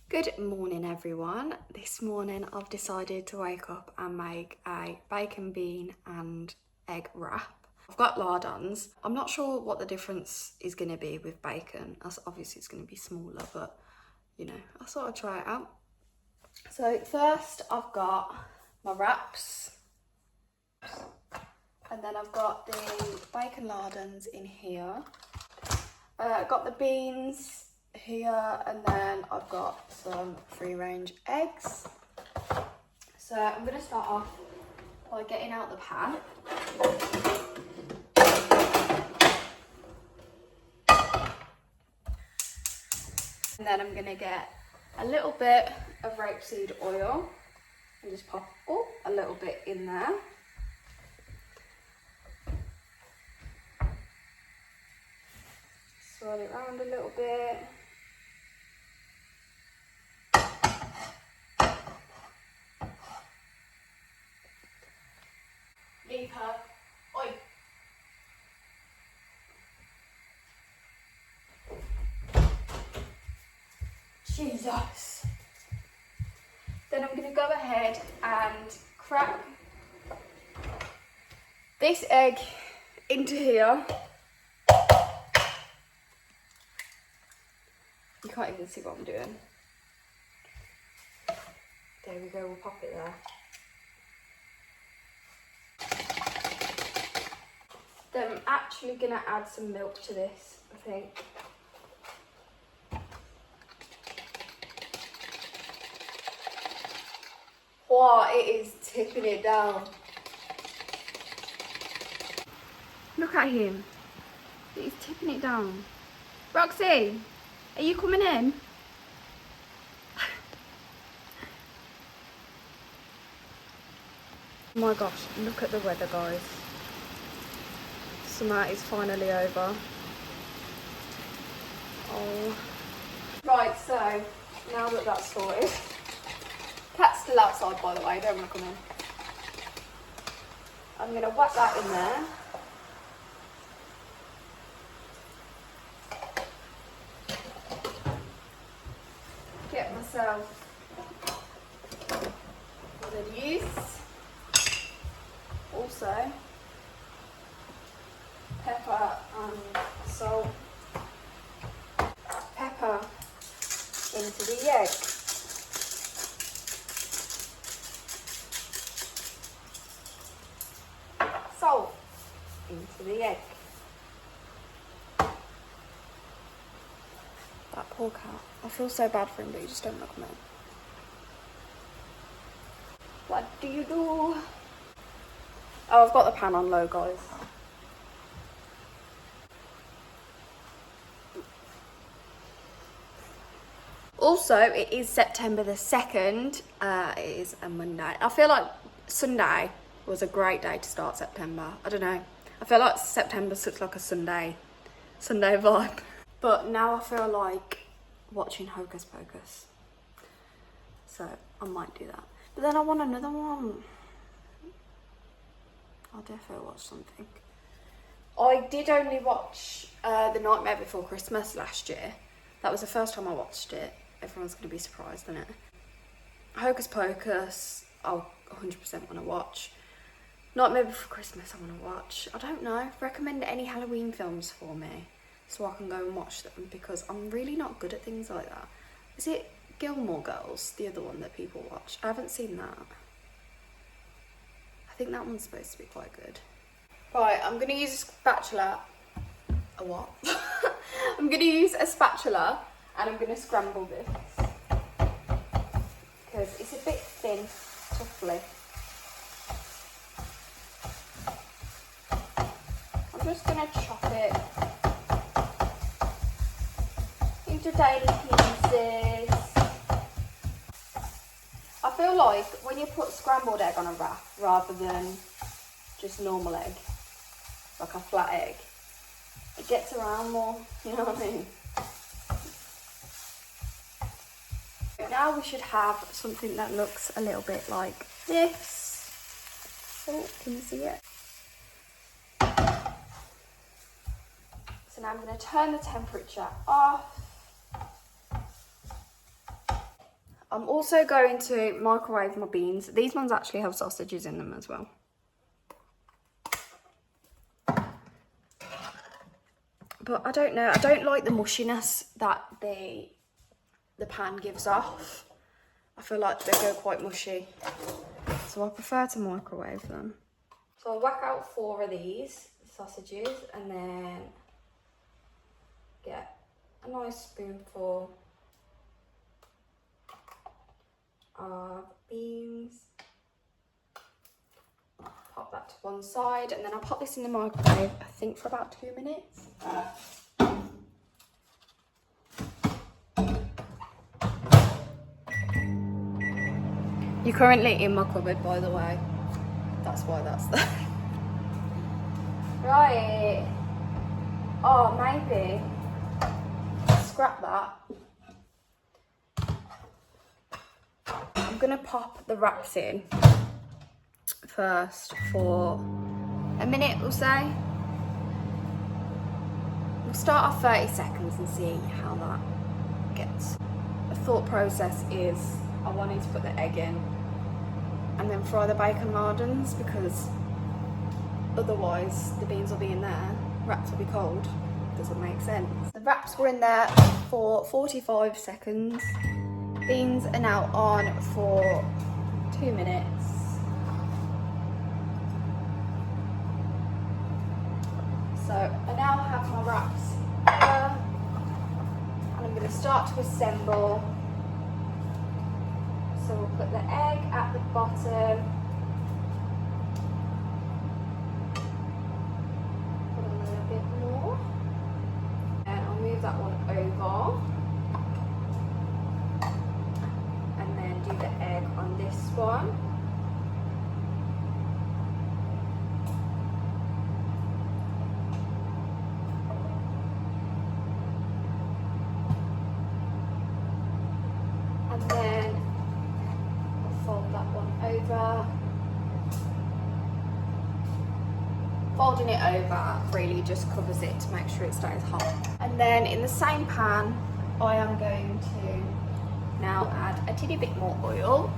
Good morning everyone. This morning I've decided to wake up and make a bacon, bean and egg wrap. I've got lardons. I'm not sure what the difference is going to be with bacon, as obviously it's going to be smaller, but you know, I thought I'd try it out. So first I've got my wraps, and then I've got the bacon lardons in here. I've got the beans here, and then I've got some free range eggs. So I'm going to start off by getting out the pan. And then I'm going to get a little bit of rapeseed oil and just pop a little bit in there. Swirl it around a little bit. Leave her. Oi. Jesus. Then I'm going to go ahead and crack this egg into here. You can't even see what I'm doing. There we go, we'll pop it there. Then I'm actually going to add some milk to this, I think. Wow, it is tipping it down. Look at him. He's tipping it down. Roxy, are you coming in? Oh my gosh, look at the weather, guys. Summer is finally over. Oh. Right, so now that that's sorted. Cat's still outside, by the way, don't want to come in. I'm going to whack that in there. Get myself the yeast. Also, pepper and salt. Pepper into the egg. Salt into the egg. That poor cat. I feel so bad for him, but you just don't look at him. What do you do? Oh, I've got the pan on low, guys. Also, it is September the 2nd. It is a Monday. I feel like Sunday was a great day to start September. I don't know. I feel like September's such like a Sunday vibe. But now I feel like watching Hocus Pocus. So I might do that. But then I want another one. I'll definitely watch something. I did only watch The Nightmare Before Christmas last year. That was the first time I watched it. Everyone's going to be surprised, isn't it? Hocus Pocus, I'll 100% want to watch. Nightmare Before Christmas, I want to watch. I don't know. Recommend any Halloween films for me so I can go and watch them, because I'm really not good at things like that. Is it Gilmore Girls, the other one that people watch? I haven't seen that. I think that one's supposed to be quite good. Right, I'm going to use a spatula. A what? I'm going to use a spatula and I'm going to scramble this because it's a bit thin to flip. I'm just going to chop it into tiny pieces. I feel like when you put scrambled egg on a wrap rather than just normal egg, like a flat egg, it gets around more, you know what I mean? Now we should have something that looks a little bit like this. Oh, can you see it? So now I'm going to turn the temperature off. I'm also going to microwave my beans. These ones actually have sausages in them as well. But I don't know, I don't like the mushiness that the pan gives off. I feel like they go quite mushy. So I prefer to microwave them. So I'll whack out 4 of these sausages and then get a nice spoonful of beans. Pop that to one side and then I'll pop this in the microwave, I think for about 2 minutes. You're currently in my cupboard, by the way. That's why that's there. Right. Oh, maybe. Scrap that. I'm gonna pop the wraps in first for a minute or so. We'll start off 30 seconds and see how that gets. The thought process is I wanted to put the egg in and then fry the bacon lardons because otherwise the beans will be in there, wraps will be cold. Doesn't make sense. The wraps were in there for 45 seconds. Beans are now on for 2 minutes. So I now have my wraps here and I'm going to start to assemble. So we'll put the egg at the bottom. Put a little bit more. And I'll move that one over. And then do the egg on this one. And then fold that one over. Folding it over really just covers it to make sure it stays hot. And then in the same pan, I am going to now add a teeny bit more oil.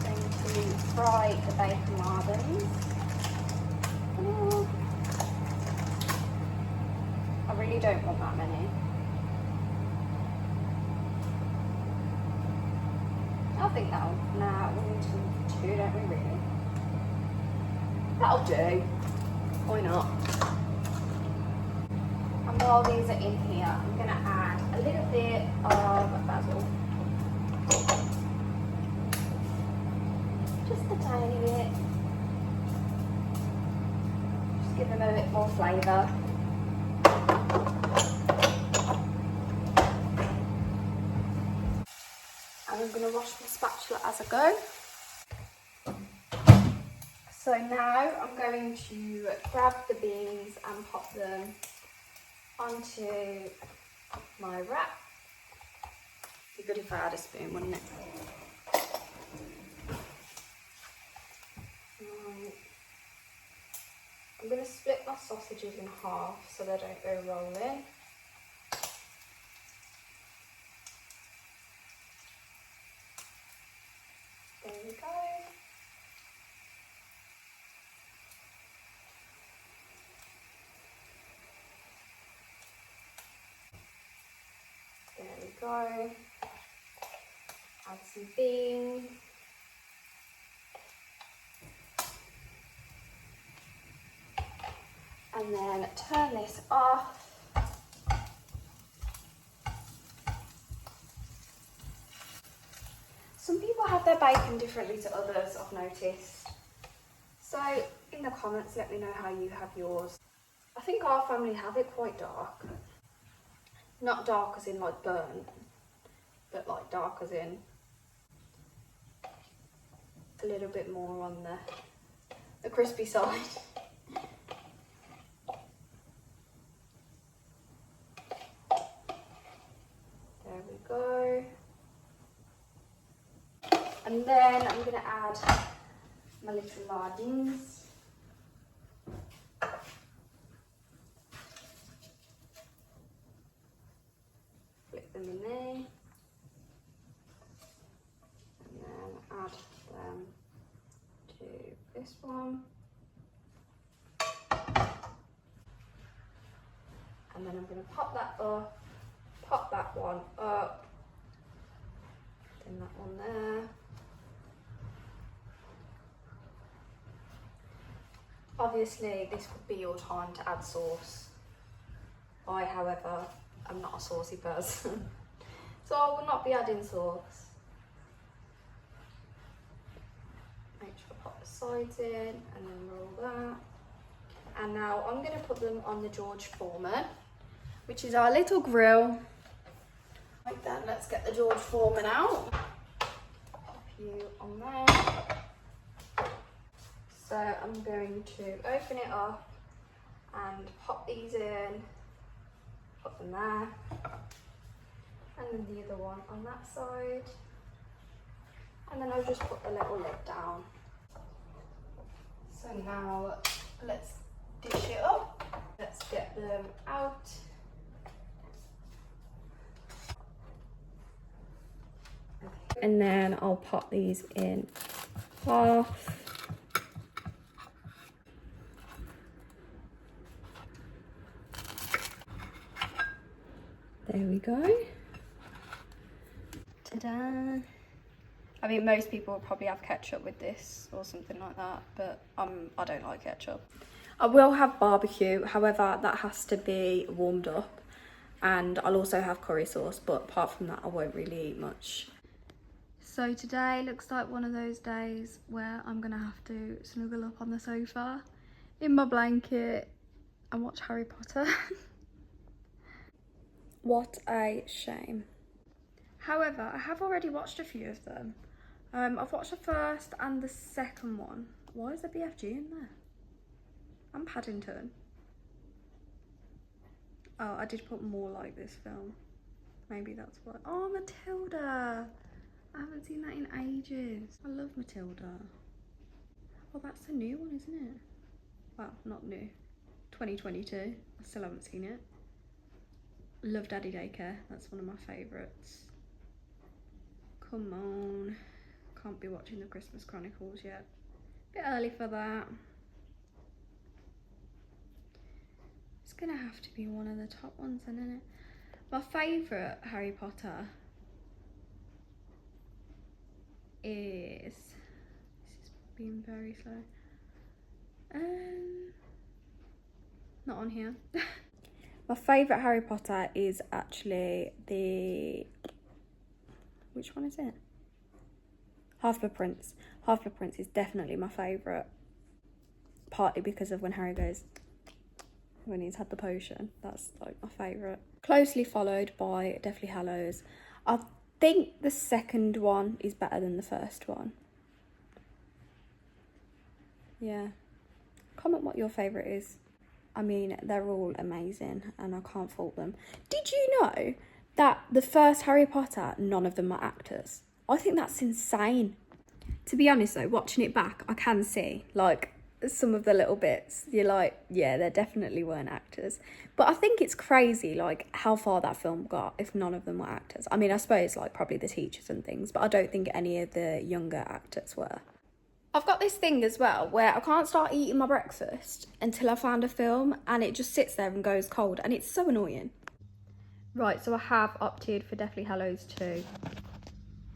Going to fry the bacon lardons. I really don't want that many. I think that'll, nah, we need to do 2, don't we really? That'll do. Why not? And while these are in here, I'm going to add a little bit of basil. Just a tiny bit. Just give them a bit more flavour. And I'm going to wash my spatula as I go. So now I'm going to grab the beans and pop them onto my wrap. It'd be good if I had a spoon, wouldn't it? I'm going to split my sausages in half so they don't go rolling. There we go. There we go. Add some beans. And then turn this off. Some people have their bacon differently to others, I've noticed. So in the comments, let me know how you have yours. I think our family have it quite dark. Not dark as in like burnt, but like dark as in a little bit more on the crispy side. There we go. And then I'm going to add my little lardons. them in there. And then add them to this one. And then I'm going to pop that up, pop that one up, then that one there. Obviously, this could be your time to add sauce. I, however, am not a saucy person, so I will not be adding sauce. Make sure I pop the sides in and then roll that. And now I'm going to put them on the George Foreman, which is our little grill. Right then, let's get the George Foreman out. Pop you on there. So I'm going to open it up and pop these in, put them there, and then the other one on that side. And then I'll just put the little lid down. So now let's dish it up. Let's get them out. And then I'll pop these in half. There we go. Ta-da! I mean, most people will probably have ketchup with this or something like that, but I don't like ketchup. I will have barbecue, however, that has to be warmed up. And I'll also have curry sauce, but apart from that, I won't really eat much. So today looks like one of those days where I'm gonna have to snuggle up on the sofa in my blanket and watch Harry Potter. What a shame. However, I have already watched a few of them. I've watched the first and the second one. Why is there BFG in there? And Paddington. Oh, I did put more like this film. Maybe that's why. Oh, Matilda. I haven't seen that in ages. I love Matilda. Oh, that's the new one, isn't it? Well, not new. 2022. I still haven't seen it. Love Daddy Daycare. That's one of my favourites. Come on. Can't be watching the Christmas Chronicles yet. Bit early for that. It's gonna have to be one of the top ones, isn't it? My favourite Harry Potter is... This is being very slow. Not on here. My favourite Harry Potter is actually the... Which one is it? Half-Blood Prince. Half-Blood Prince is definitely my favourite. Partly because of when Harry goes... when he's had the potion. That's like my favourite. Closely followed by Deathly Hallows. I think the second one is better than the first one. Yeah. Comment what your favourite is. I mean, they're all amazing and I can't fault them. Did you know that the first Harry Potter, none of them are actors? I think that's insane. To be honest though, watching it back, I can see, like, some of the little bits, you're like, yeah, they definitely weren't actors. But I think it's crazy, like, how far that film got if none of them were actors. I mean, I suppose, like, probably the teachers and things, but I don't think any of the younger actors were. I've got this thing as well where I can't start eating my breakfast until I found a film and it just sits there and goes cold and it's so annoying. Right, so I have opted for Deathly Hallows 2.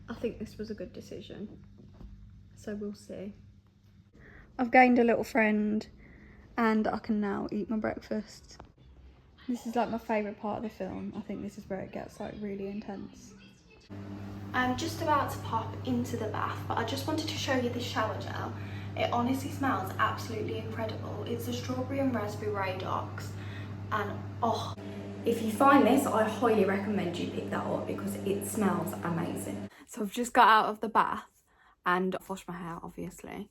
I think this was a good decision. So we'll see. I've gained a little friend and I can now eat my breakfast. This is like my favourite part of the film. I think this is where it gets like really intense. I'm just about to pop into the bath, but I just wanted to show you this shower gel. It honestly smells absolutely incredible. It's a strawberry and raspberry Radox, and oh, if you find this, I highly recommend you pick that up because it smells amazing. So I've just got out of the bath and I've washed my hair, obviously.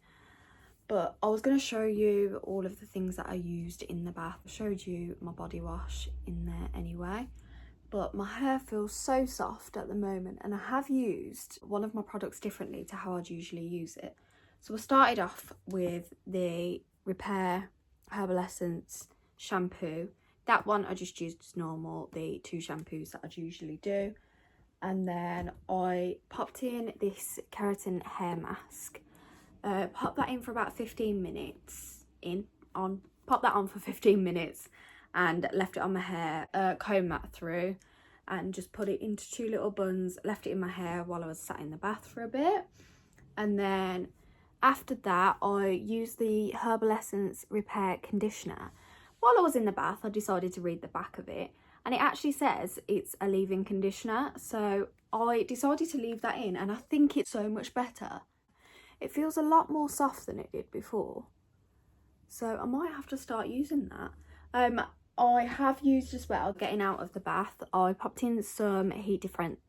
But I was going to show you all of the things that I used in the bath. I showed you my body wash in there anyway. But my hair feels so soft at the moment and I have used one of my products differently to how I'd usually use it. So I started off with the Repair Herbal Essence shampoo. that one I just used as normal, the 2 shampoos that I'd usually do. And then I popped in this keratin hair mask. Pop that in for about 15 minutes. Pop that on for 15 minutes and left it on my hair. Comb that through and just put it into 2 little buns. Left it in my hair while I was sat in the bath for a bit. And then after that, I used the Herbal Essence Repair Conditioner. While I was in the bath, I decided to read the back of it. And it actually says it's a leave-in conditioner. So I decided to leave that in, and I think it's so much better. It feels a lot more soft than it did before. So I might have to start using that. I have used as well, getting out of the bath, I popped in some heat defense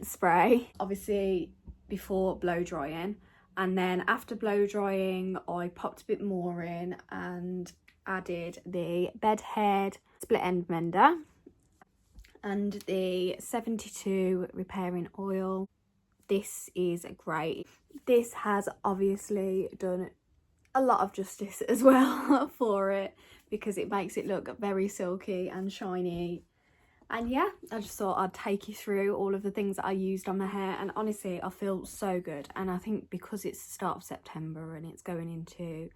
spray. Obviously before blow drying. And then after blow drying, I popped a bit more in and added the Bed Head Split End Mender and the 72 Repairing Oil. This is great. This has obviously done a lot of justice as well for it, because it makes it look very silky and shiny. And yeah, I just thought I'd take you through all of the things that I used on my hair, and honestly I feel so good. And I think because it's the start of September and it's going into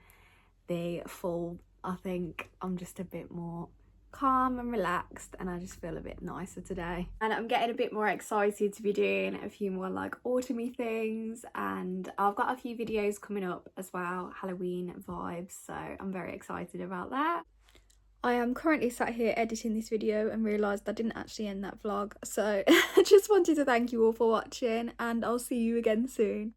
the fall, I think I'm just a bit more calm and relaxed, and I just feel a bit nicer today. And I'm getting a bit more excited to be doing a few more like autumny things, and I've got a few videos coming up as well, Halloween vibes, so I'm very excited about that. I am currently sat here editing this video and realised I didn't actually end that vlog, so I just wanted to thank you all for watching, and I'll see you again soon.